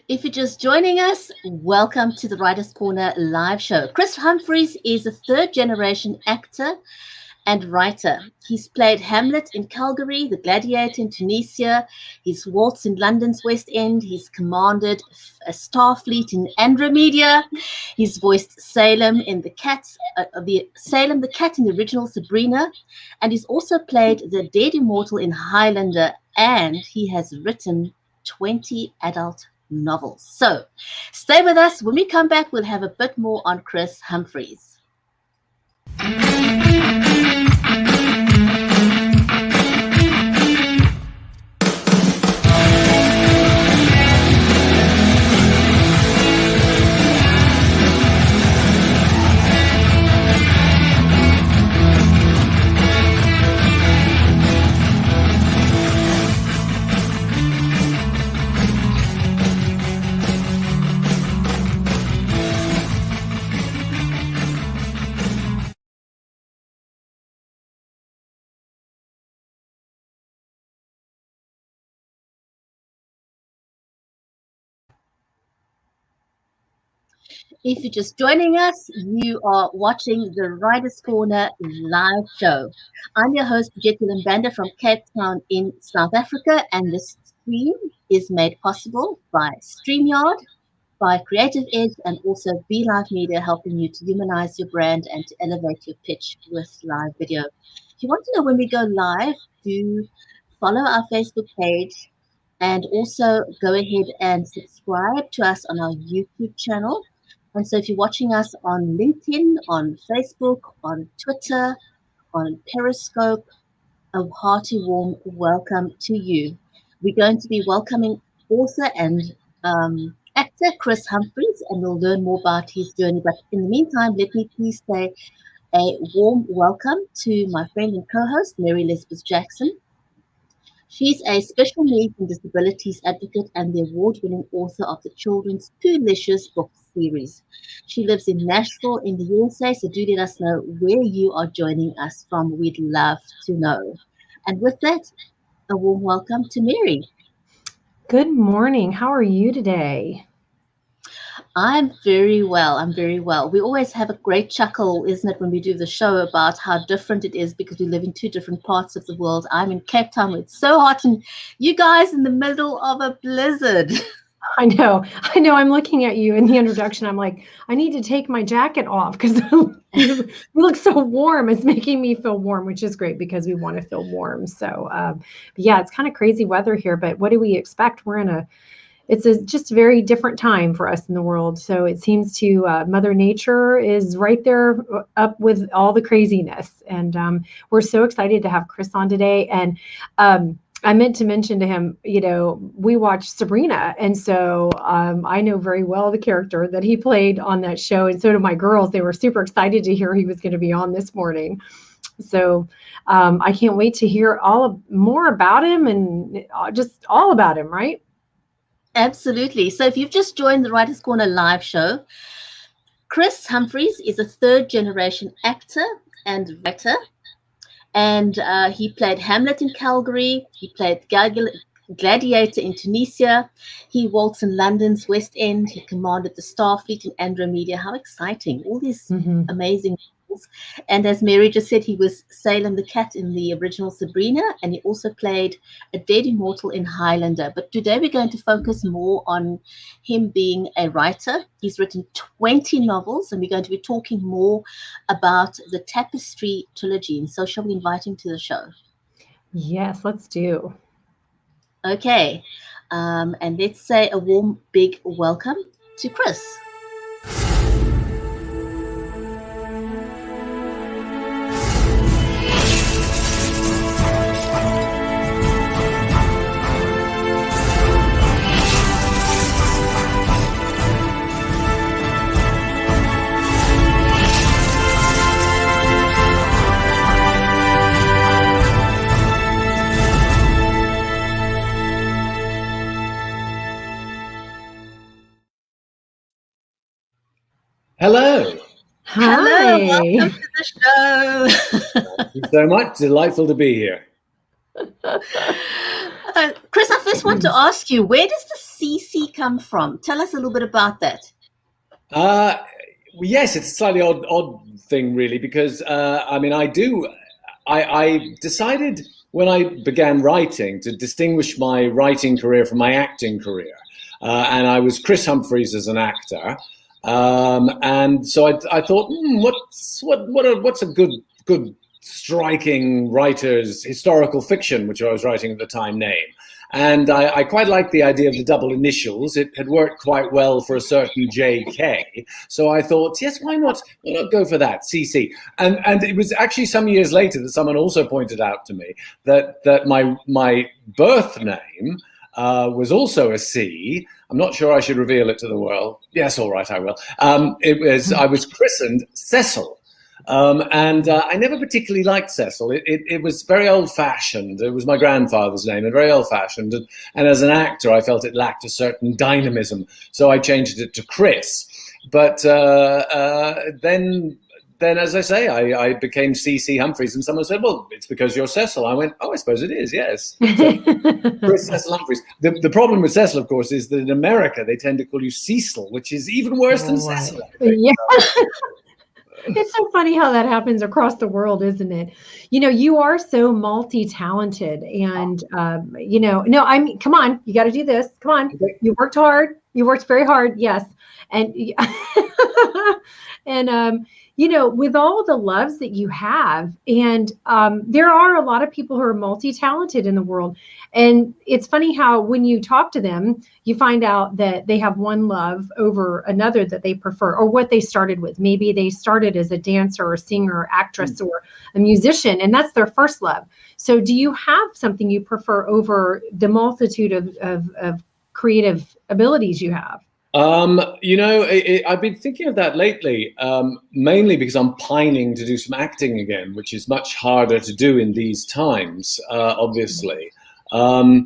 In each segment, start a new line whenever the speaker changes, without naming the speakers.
If you're just joining us, welcome to the Writers' Corner live show. Chris Humphreys is a third-generation actor and writer. He's played Hamlet in Calgary, the Gladiator in Tunisia. He's waltzed in London's West End. He's commanded a starfleet in Andromeda. He's voiced Salem in the cat in the original Sabrina, and he's also played the dead immortal in Highlander. And he has written 20 adult novels. So stay with us. When we come back, we'll have a bit more on Chris Humphreys. If you're just joining us, you are watching the Writers' Corner live show. I'm your host, Jetty Limbanda from Cape Town in South Africa, and this stream is made possible by StreamYard, by Creative Edge, and also Be Live Media, helping you to humanize your brand and to elevate your pitch with live video. If you want to know when we go live, do follow our Facebook page and also go ahead and subscribe to us on our YouTube channel. And so if you're watching us on LinkedIn, on Facebook, on Twitter, on Periscope, a hearty warm welcome to you. We're going to be welcoming author and actor Chris Humphreys, and we'll learn more about his journey. But in the meantime, let me please say a warm welcome to my friend and co-host, Mary Elizabeth Jackson. She's a special needs and disabilities advocate and the award-winning author of the children's Poolicious book series. She lives in Nashville in the USA, so do let us know where you are joining us from. We'd love to know. And with that, a warm welcome to Mary.
Good morning. How are you today?
I'm very well. I'm very well. We always have a great chuckle, isn't it, when we do the show about how different it is because we live in two different parts of the world. I'm in Cape Town where it's so hot, and you guys in the middle of a blizzard.
I know. I'm looking at you in the introduction. I'm like, I need to take my jacket off because you look so warm. It's making me feel warm, which is great because we want to feel warm. So, yeah, it's kind of crazy weather here, but what do we expect? It's just a very different time for us in the world. So it seems to Mother Nature is right there up with all the craziness. And we're so excited to have Chris on today. And I meant to mention to him, we watched Sabrina. And so I know very well the character that he played on that show. And so do my girls. They were super excited to hear he was going to be on this morning. So I can't wait to hear more about him and just all about him, right?
Absolutely. So if you've just joined the Writers' Corner live show, Chris Humphreys is a third-generation actor and writer, and he played Hamlet in Calgary. He played Gladiator in Tunisia. He waltzed in London's West End. He commanded the Starfleet in Andromeda. How exciting. All these amazing roles. And as Mary just said, he was Salem the cat in the original Sabrina, and he also played a dead immortal in Highlander. But today we're going to focus more on him being a writer. He's written 20 novels, and we're going to be talking more about the Tapestry Trilogy. And so shall we invite him to the show?
Yes, let's do.
Okay, and let's say a warm, big welcome to Chris.
Hello.
Hello,
Hi.
welcome to the show.
Thank you so much. Delightful to be here.
Chris, I first want to ask you, where does the CC come from? Tell us a little bit about that.
Yes, it's a slightly odd thing, really, because I decided when I began writing to distinguish my writing career from my acting career, and I was Chris Humphreys as an actor, and so I thought, what's a good striking writer's historical fiction, which I was writing at the time, name. And I quite liked the idea of the double initials. It had worked quite well for a certain JK. So I thought, yes, why not go for that, CC? And it was actually some years later that someone also pointed out to me that my birth name was also a C. I'm not sure I should reveal it to the world. Yes, all right, I will. I was christened Cecil. And I never particularly liked Cecil. It was very old-fashioned. It was my grandfather's name, and very old-fashioned. And as an actor, I felt it lacked a certain dynamism, so I changed it to Chris. But then, as I say, I became C.C. Humphreys, and someone said, "Well, it's because you're Cecil." I went, "Oh, I suppose it is, yes." So, Chris Cecil Humphreys. The problem with Cecil, of course, is that in America they tend to call you Cecil, which is even worse than Cecil.
Yeah. It's so funny how that happens across the world, isn't it? You are so multi-talented, and no, I mean, come on, you got to do this. Come on, you worked hard. You worked very hard, yes, and and with all the loves that you have, and there are a lot of people who are multi-talented in the world, and it's funny how when you talk to them, you find out that they have one love over another that they prefer, or what they started with. Maybe they started as a dancer or singer or actress or a musician, and that's their first love. So do you have something you prefer over the multitude of creative abilities you have?
I've been thinking of that lately, mainly because I'm pining to do some acting again, which is much harder to do in these times, obviously. I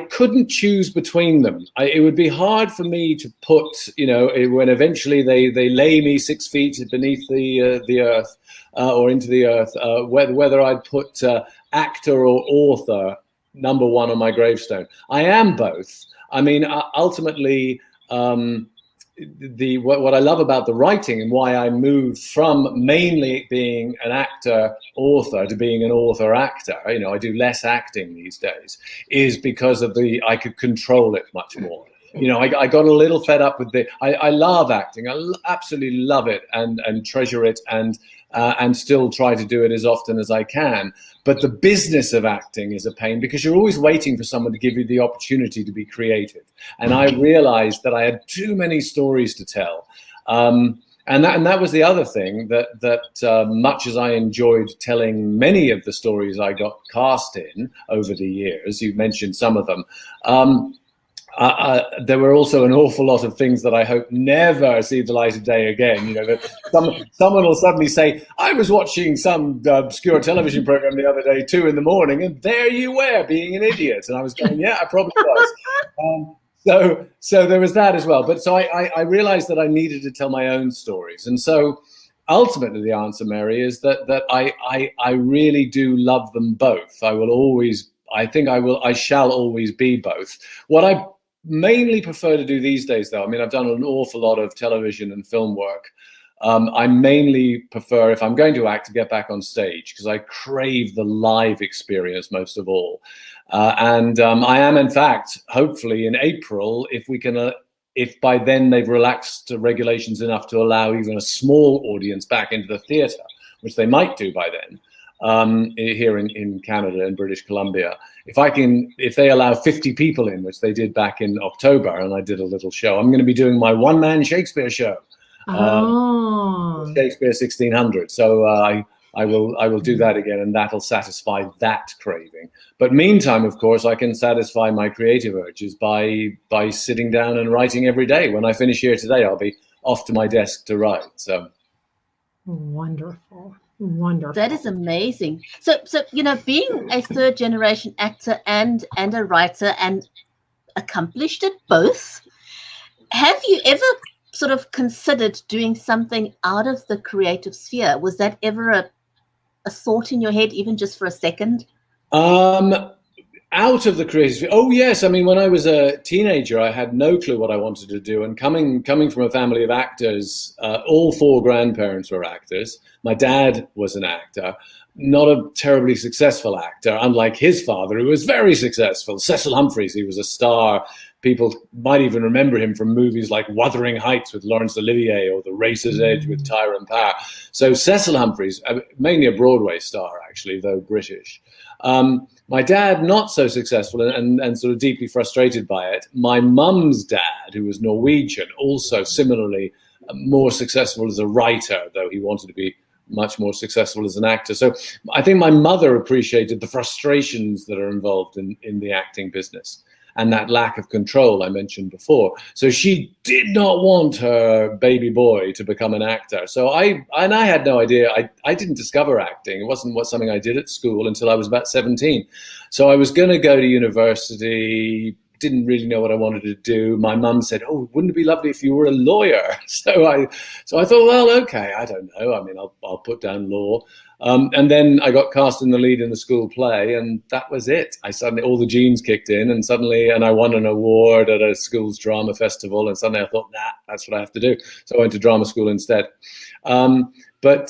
couldn't choose between them. It would be hard for me to put, when eventually they lay me 6 feet beneath the earth or into the earth, whether I'd put actor or author number one on my gravestone. I am both. I mean, ultimately, what I love about the writing and why I moved from mainly being an actor author to being an author actor, I do less acting these days, is because of I could control it much more. I got a little fed up with I love acting. I absolutely love it and treasure it and still try to do it as often as I can. But the business of acting is a pain because you're always waiting for someone to give you the opportunity to be creative. And I realized that I had too many stories to tell. And that was the other thing that much as I enjoyed telling many of the stories I got cast in over the years, you mentioned some of them, there were also an awful lot of things that I hope never see the light of day again. That someone will suddenly say, "I was watching some obscure television program the other day, 2 a.m, and there you were being an idiot." And I was going, "Yeah, I probably was." So there was that as well. But so I realized that I needed to tell my own stories, and so ultimately the answer, Mary, is that I really do love them both. I shall always be both. What I mainly prefer to do these days, though, I mean, I've done an awful lot of television and film work. I mainly prefer, if I'm going to act, to get back on stage because I crave the live experience most of all. And I am, in fact, hopefully in April, if by then they've relaxed regulations enough to allow even a small audience back into the theatre, which they might do by then. Here in Canada and British Columbia, if they allow 50 people in, which they did back in October, and I did a little show, I'm going to be doing my one-man Shakespeare show, Shakespeare 1600. So I will do that again, and that'll satisfy that craving. But meantime, of course, I can satisfy my creative urges by sitting down and writing every day. When I finish here today, I'll be off to my desk to write. So
wonderful.
That is amazing. So being a third generation actor and a writer and accomplished it both, have you ever sort of considered doing something out of the creative sphere? Was that ever a thought in your head, even just for a second?
Out of the creative sphere. Oh yes, I mean, when I was a teenager, I had no clue what I wanted to do. And coming from a family of actors, all four grandparents were actors. My dad was an actor, not a terribly successful actor, unlike his father, who was very successful. Cecil Humphreys, he was a star. People might even remember him from movies like Wuthering Heights with Laurence Olivier or The Racer's Edge with Tyrone Power. So Cecil Humphreys, mainly a Broadway star, actually, though British. My dad, not so successful and sort of deeply frustrated by it. My mum's dad, who was Norwegian, also similarly more successful as a writer, though he wanted to be much more successful as an actor. So I think my mother appreciated the frustrations that are involved in the acting business and that lack of control I mentioned before. So she did not want her baby boy to become an actor. So I had no idea. I didn't discover acting. It wasn't something I did at school until I was about 17. So I was going to go to university, didn't really know what I wanted to do. My mum said, "Oh, wouldn't it be lovely if you were a lawyer?" So I thought, well, okay, I don't know. I mean, I'll put down law. And then I got cast in the lead in the school play, and that was it. All the genes kicked in, and I won an award at a school's drama festival, and suddenly I thought, that's what I have to do. So I went to drama school instead. So there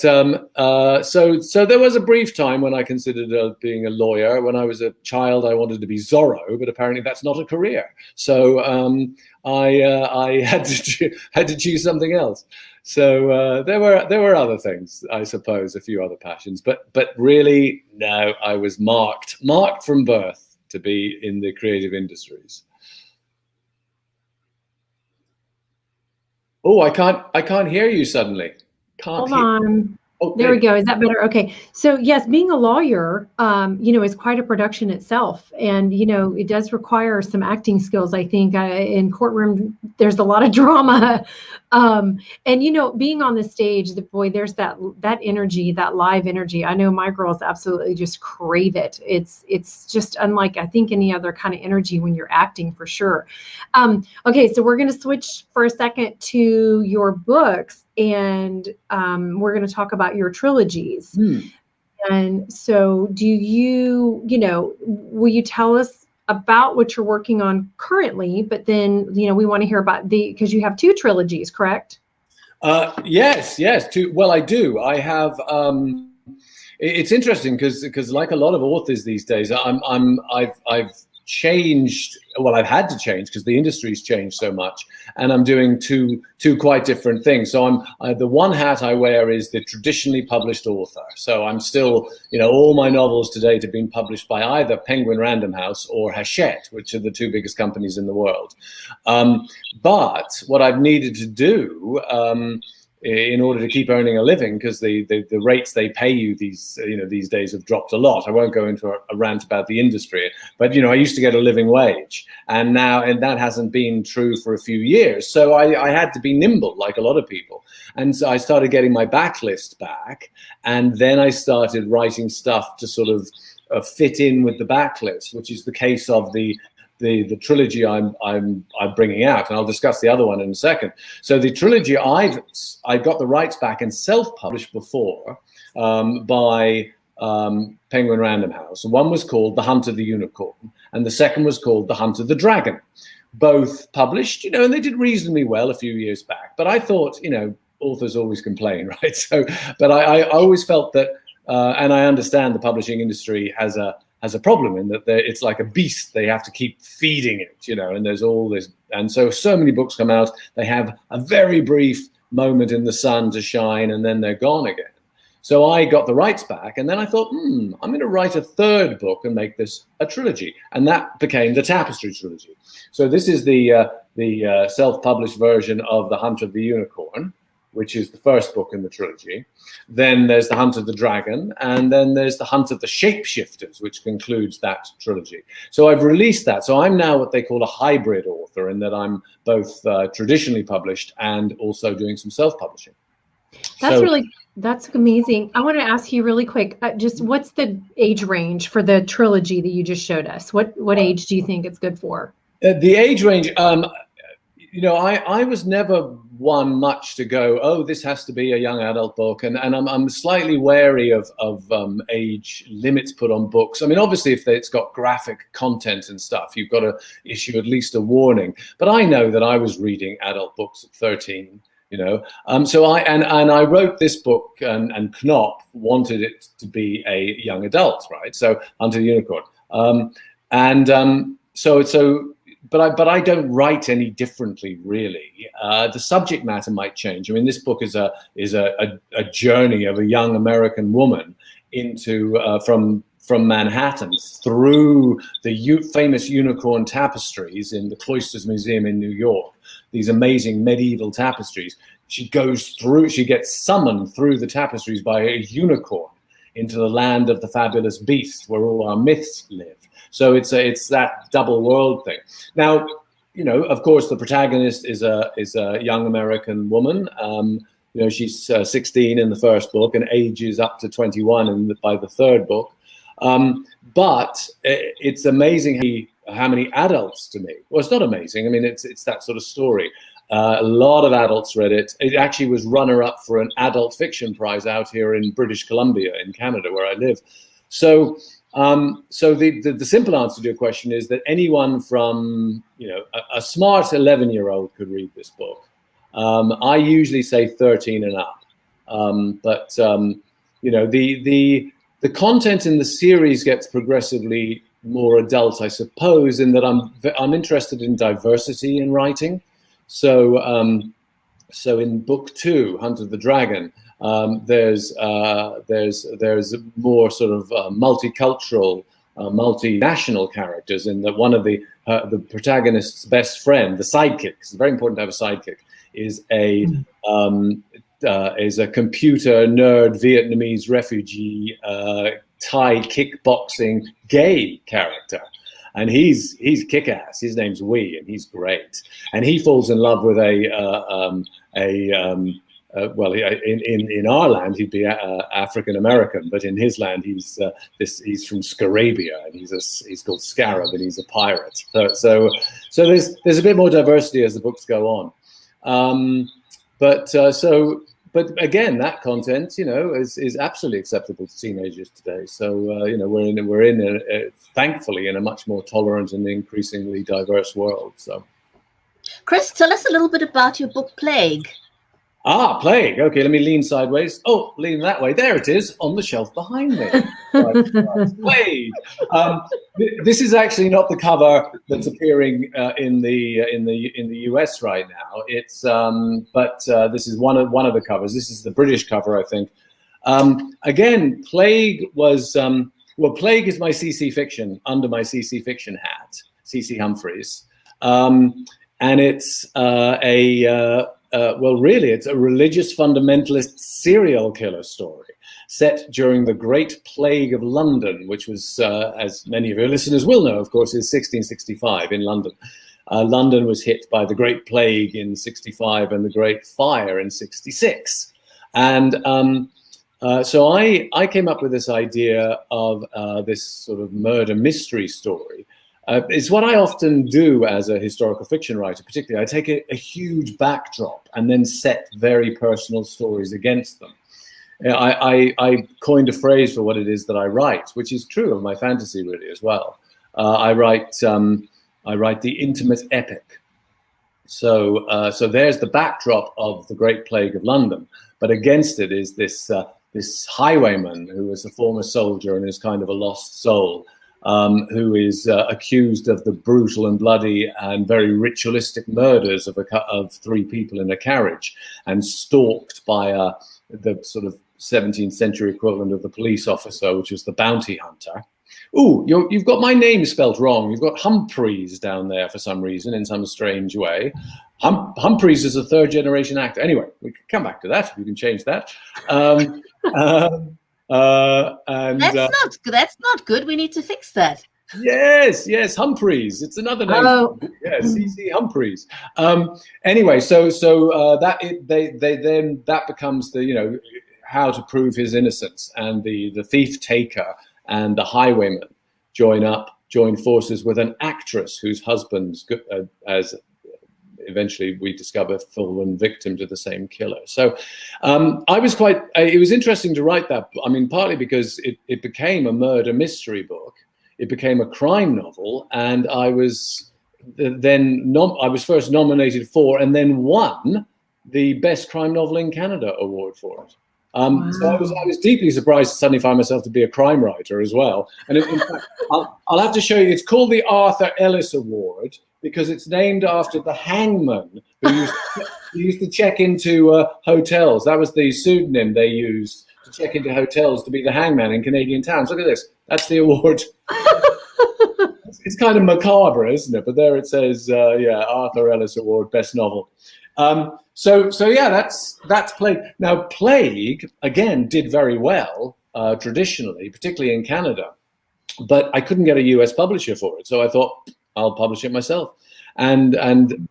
was a brief time when I considered being a lawyer. When I was a child, I wanted to be Zorro, but apparently that's not a career. So I had to choose something else. So there were other things, I suppose, a few other passions, but really, no, I was marked from birth to be in the creative industries. Oh, I can't hear you suddenly.
Hold on.
Oh,
there we go. Is that better? Okay. So yes, being a lawyer, is quite a production itself. And, it does require some acting skills. I think in courtroom, there's a lot of drama. And, being on the stage, there's that energy, that live energy. I know my girls absolutely just crave it. It's just unlike, I think, any other kind of energy when you're acting, for sure. Okay. So we're going to switch for a second to your books. And we're going to talk about your trilogies. And so will you tell us about what you're working on currently? But then, we want to hear about because you have two trilogies, correct?
Yes. Well, I do. I have. It's interesting because like a lot of authors these days, I've changed. Well, I've had to change because the industry's changed so much, and I'm doing two quite different things. So the one hat I wear is the traditionally published author. So I'm still, all my novels to date have been published by either Penguin Random House or Hachette, which are the two biggest companies in the world. But what I've needed to do in order to keep earning a living, because the rates they pay you these days have dropped a lot. I won't go into a rant about the industry, but I used to get a living wage, and that hasn't been true for a few years. So I had to be nimble, like a lot of people, and so I started getting my backlist back, and then I started writing stuff to sort of fit in with the backlist, which is the case of the trilogy I'm bringing out, and I'll discuss the other one in a second. So the trilogy I got the rights back and self-published before by Penguin Random House. One was called The Hunt of the Unicorn, and the second was called The Hunt of the Dragon. Both published, and they did reasonably well a few years back. But I thought, authors always complain, right? So, but I always felt that, and I understand the publishing industry has a problem in that it's like a beast. They have to keep feeding it, and there's all this. And so many books come out, they have a very brief moment in the sun to shine, and then they're gone again. So I got the rights back, and then I thought, I'm going to write a third book and make this a trilogy. And that became the Tapestry Trilogy. So this is the self-published version of The Hunt of the Unicorn, which is the first book in the trilogy. Then there's The Hunt of the Dragon, and then there's The Hunt of the Shapeshifters, which concludes that trilogy. So I've released that. So I'm now what they call a hybrid author, in that I'm both traditionally published and also doing some self-publishing.
That's amazing. I want to ask you really quick, just what's the age range for the trilogy that you just showed us? What age do you think it's good for?
The age range, I was never one much to go, oh, this has to be a young adult book, and I'm slightly wary of age limits put on books. I mean, obviously, if it's got graphic content and stuff, you've got to issue at least a warning. But I know that I was reading adult books at 13. So I wrote this book, and Knopf wanted it to be a young adult, right? So Hunter the Unicorn, But I don't write any differently, really. The subject matter might change. I mean, this book is a journey of a young American woman into from Manhattan through the famous unicorn tapestries in the Cloisters Museum in New York. These amazing medieval tapestries. She gets summoned through the tapestries by a unicorn into the land of the fabulous beast, where all our myths live. So it's that double world thing. Now, of course, the protagonist is a young American woman. She's 16 in the first book and ages up to 21 by the third book. But it's amazing how many adults to me. Well, it's not amazing. I mean, it's that sort of story. A lot of adults read it. It actually was runner-up for an adult fiction prize out here in British Columbia in Canada, where I live. So the simple answer to your question is that anyone from a smart 11-year-old could read this book. I usually say 13 and up. The content in the series gets progressively more adult, I suppose, in that I'm interested in diversity in writing. So in book 2, Hunt of the Dragon, there's more sort of multicultural, multinational characters. In that one of the protagonist's best friend, the sidekick, it's very important to have a sidekick, is a computer nerd Vietnamese refugee Thai kickboxing gay character. And he's kick-ass. His name's Wee, and he's great. And he falls in love with in our land he'd be African American, but in his land he's from Scarabia, and he's called Scarab, and he's a pirate. So there's a bit more diversity as the books go on. But again, that content, is absolutely acceptable to teenagers today. So we're thankfully in a much more tolerant and increasingly diverse world. So,
Chris, tell us a little bit about your book, Plague.
Plague. Okay, let me lean sideways. Oh, lean that way. There it is on the shelf behind me. Plague. This is actually not the cover that's appearing in the US right now. It's but this is one of the covers. This is the British cover, I think. Again, Plague was Plague is my CC Fiction under my CC Fiction hat, CC Humphreys, and it's it's a religious fundamentalist serial killer story set during the Great Plague of London, which was, as many of your listeners will know, of course, is 1665 in London. London was hit by the Great Plague in 65 and the Great Fire in 66. And so I came up with this idea of this sort of murder mystery story. It's what I often do as a historical fiction writer, particularly. I take a huge backdrop and then set very personal stories against them. I coined a phrase for what it is that I write, which is true of my fantasy really as well. I write the intimate epic. So there's the backdrop of the Great Plague of London, but against it is this highwayman who was a former soldier and is kind of a lost soul. Who is accused of the brutal and bloody and very ritualistic murders of 3 people in a carriage, and stalked by the sort of 17th century equivalent of the police officer, which was the bounty hunter. Ooh, you've got my name spelt wrong. You've got Humphreys down there for some reason, in some strange way. Humphreys is a 3rd-generation actor. Anyway, we can come back to that. You can change that.
That's not good. We need to fix that.
Yes, Humphreys. It's another name.
Oh.
Yes, C.C. Humphreys. Anyway, so that becomes the how to prove his innocence, and the thief taker and the highwayman join forces with an actress whose husband eventually we discover fallen victim to the same killer. So I was quite, it was interesting to write that. I mean, partly because it became a murder mystery book. It became a crime novel, and I was I was first nominated for and then won the Best Crime Novel in Canada award for it.
Wow.
So I was deeply surprised to suddenly find myself to be a crime writer as well. And in fact, I'll have to show you, it's called the Arthur Ellis Award because it's named after the hangman who used to check into hotels. That was the pseudonym they used to check into hotels, to be the hangman in Canadian towns. Look at this. That's the award. It's kind of macabre, isn't it? But there it says, Arthur Ellis Award, Best Novel. So yeah, that's Plague. Now, Plague, again, did very well traditionally, particularly in Canada. But I couldn't get a US publisher for it. So I thought, I'll publish it myself. And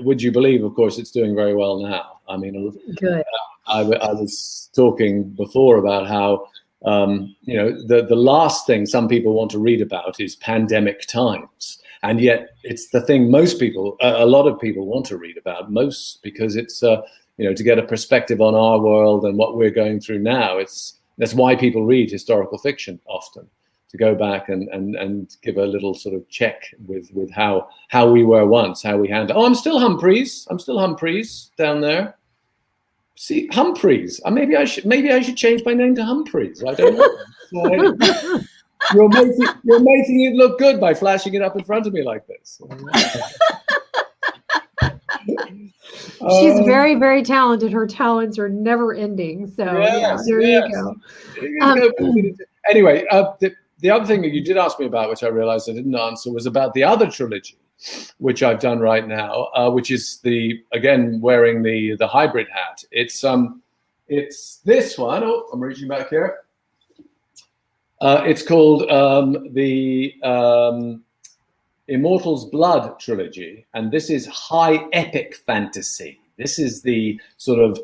would you believe, of course, it's doing very well now. I mean,
good.
I was talking before about how, the last thing some people want to read about is pandemic times. And yet it's the thing most people, a lot of people want to read about most, because it's, to get a perspective on our world and what we're going through now. That's why people read historical fiction often, to go back and give a little sort of check with how we were once, how we handled. Oh, I'm still Humphreys down there. See, Humphreys. Maybe I should change my name to Humphreys. I don't know. You're making it look good by flashing it up in front of me like this.
She's very, very talented. Her talents are never ending. So there you go.
Anyway, the other thing that you did ask me about, which I realized I didn't answer, was about the other trilogy, which I've done right now, which is again wearing the hybrid hat. It's this one. Oh, I'm reaching back here. It's called the Immortals Blood Trilogy, and this is high epic fantasy. This is the sort of,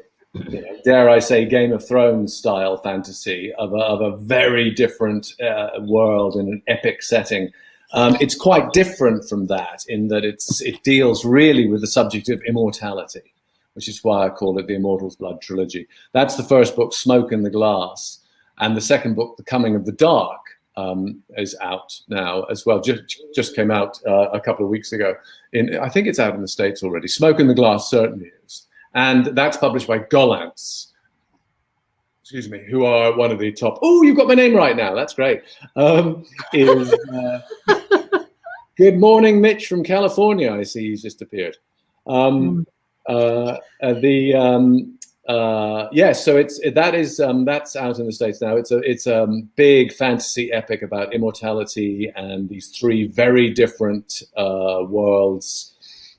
dare I say, Game of Thrones style fantasy of a very different world in an epic setting. It's quite different from that in that it deals really with the subject of immortality, which is why I call it the Immortals Blood Trilogy. That's the first book, Smoke in the Glass. And the second book, The Coming of the Dark, is out now as well. Just came out a couple of weeks ago. I think it's out in the States already. Smoke in the Glass certainly is. And that's published by Gollancz, who are one of the top. Oh, you've got my name right now. That's great. Good morning, Mitch from California. I see he's just appeared. So that's out in the States now. It's a big fantasy epic about immortality and these three very different worlds.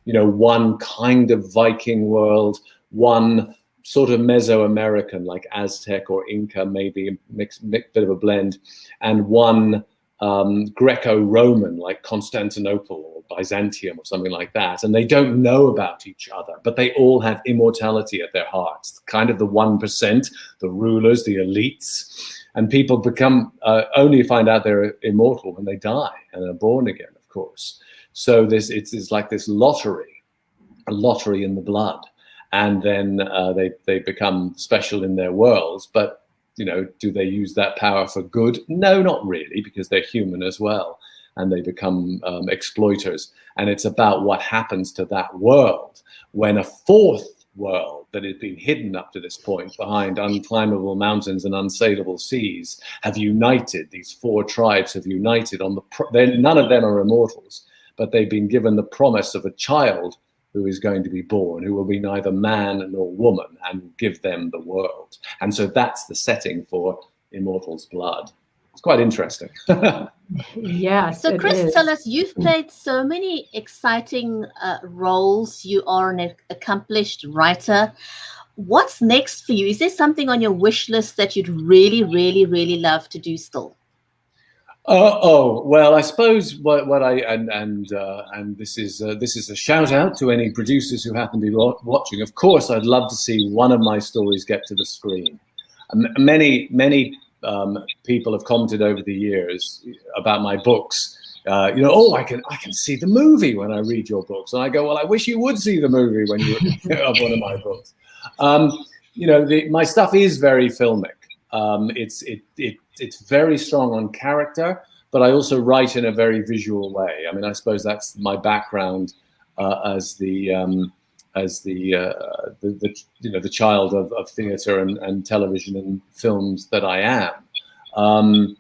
One kind of Viking world, one sort of Mesoamerican, like Aztec or Inca, maybe a mixed bit of a blend, and one Greco-Roman, like Constantinople or Byzantium or something like that. And they don't know about each other, but they all have immortality at their hearts, kind of the 1%, the rulers, the elites. And people become only find out they're immortal when they die and are born again, of course. So it's like this lottery, a lottery in the blood. And then they become special in their worlds. But do they use that power for good? No, not really, because they're human as well, and they become exploiters. And it's about what happens to that world when a fourth world that had been hidden up to this point behind unclimbable mountains and unsailable seas have united. These four tribes have united on none of them are immortals, but they've been given the promise of a child who is going to be born, who will be neither man nor woman, and give them the world. And so that's the setting for Immortals Blood. It's quite interesting.
Yes.
So Chris, tell us, you've played so many exciting roles. You are an accomplished writer. What's next for you? Is there something on your wish list that you'd really, really, really love to do still?
Well, I suppose what I and this is a shout out to any producers who happen to be watching. Of course, I'd love to see one of my stories get to the screen. Many people have commented over the years about my books I can see the movie when I read your books. And I go, well, I wish you would see the movie when you read one of my books. My stuff is very filmic. It's very strong on character, but I also write in a very visual way. I mean, I suppose that's my background as the child of theatre and television and films that I am. I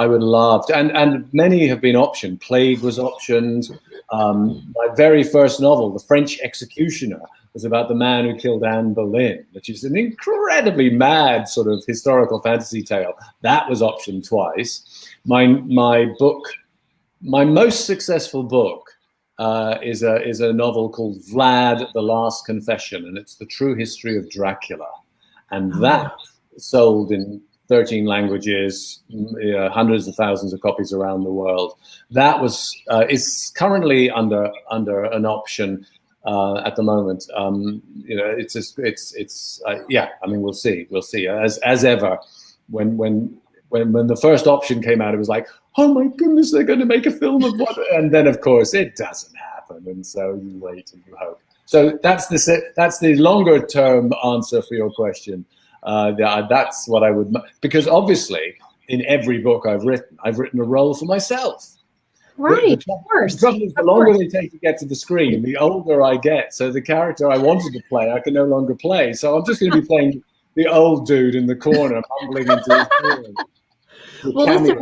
would love to, and many have been optioned. Plague was optioned. My very first novel, The French Executioner, was about the man who killed Anne Boleyn, which is an incredibly mad sort of historical fantasy tale. That was optioned twice. My book, my most successful book, is a novel called Vlad, the Last Confession, and it's the true history of Dracula. And that sold in 13 languages, hundreds of thousands of copies around the world. That is currently under an option at the moment. We'll see. As ever, when the first option came out, it was like, oh my goodness, they're going to make a film of what? And then of course it doesn't happen, and so you wait and you hope. So that's the longer term answer for your question. That's what I would, because obviously in every book I've written a role for myself.
Right, of course.
The longer they take to get to the screen, the older I get. So the character I wanted to play, I can no longer play. So I'm just going to be playing the old dude in the corner, mumbling into his phone.
Well, listen,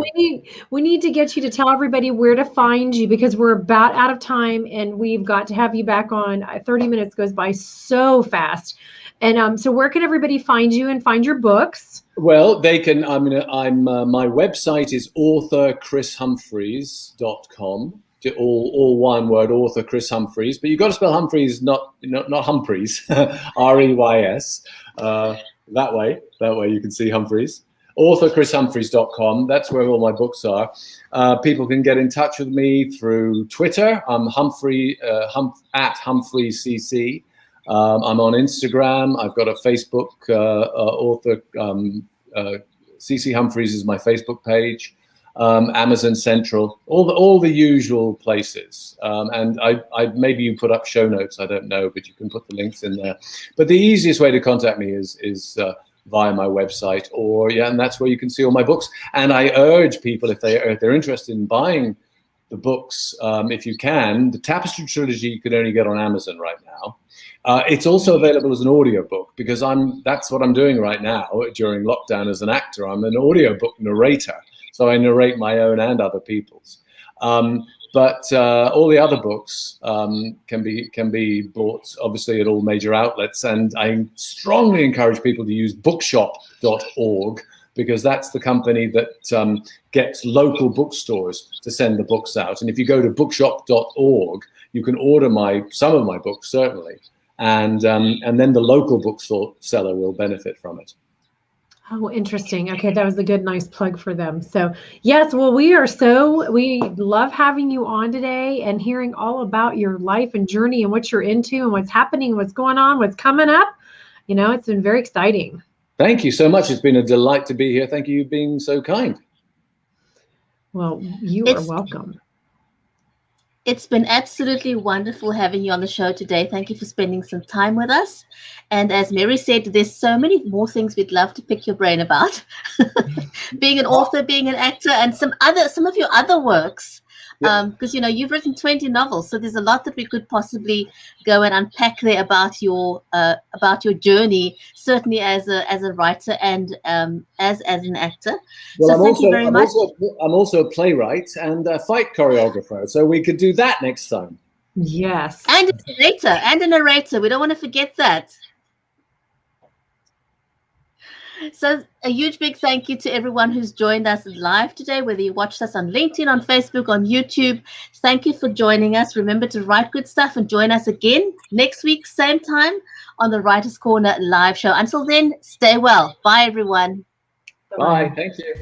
we need to get you to tell everybody where to find you, because we're about out of time and we've got to have you back on. 30 minutes goes by so fast. And so where can everybody find you and find your books?
Well, they can, my website is authorchrishumphreys.com. All one word, author Chris Humphreys. But you've got to spell Humphreys, not Humphreys, R-E-Y-S. That way you can see Humphreys. authorchrishumphreys.com. That's where all my books are. People can get in touch with me through Twitter. I'm at HumphreyCC. I'm on Instagram. I've got a Facebook author. CC Humphreys is my Facebook page. Amazon Central, all the usual places. And I maybe you put up show notes. I don't know, but you can put the links in there. But the easiest way to contact me is via my website, and that's where you can see all my books. And I urge people, if they're interested in buying the books, if you can, the Tapestry Trilogy you can only get on Amazon right now. It's also available as an audiobook, because that's what I'm doing right now during lockdown as an actor. I'm an audiobook narrator, so I narrate my own and other people's. But all the other books can be bought, obviously, at all major outlets. And I strongly encourage people to use bookshop.org, because that's the company that gets local bookstores to send the books out. And if you go to bookshop.org, you can order some of my books, certainly. And then the local bookseller will benefit from it.
Oh, interesting. Okay, that was a good, nice plug for them. So, yes, well, we love having you on today and hearing all about your life and journey and what you're into and what's happening, what's going on, what's coming up. It's been very exciting.
Thank you so much. It's been a delight to be here. Thank you for being so kind.
Well, you are welcome.
It's been absolutely wonderful having you on the show today. Thank you for spending some time with us. And as Mary said, there's so many more things we'd love to pick your brain about. Being an author, being an actor, and some of your other works. Because you've written 20 novels, so there's a lot that we could possibly go and unpack there about your journey, certainly as a writer and as an actor.
Well,
so thank you very much.
I'm also a playwright and a fight choreographer, so we could do that next time.
Yes,
and a narrator. We don't want to forget that. So a huge big thank you to everyone who's joined us live today, whether you watched us on LinkedIn, on Facebook, on YouTube. Thank you for joining us. Remember to write good stuff and join us again next week, same time on the Writers' Corner live show. Until then, stay well. Bye, everyone.
Bye. Thank you.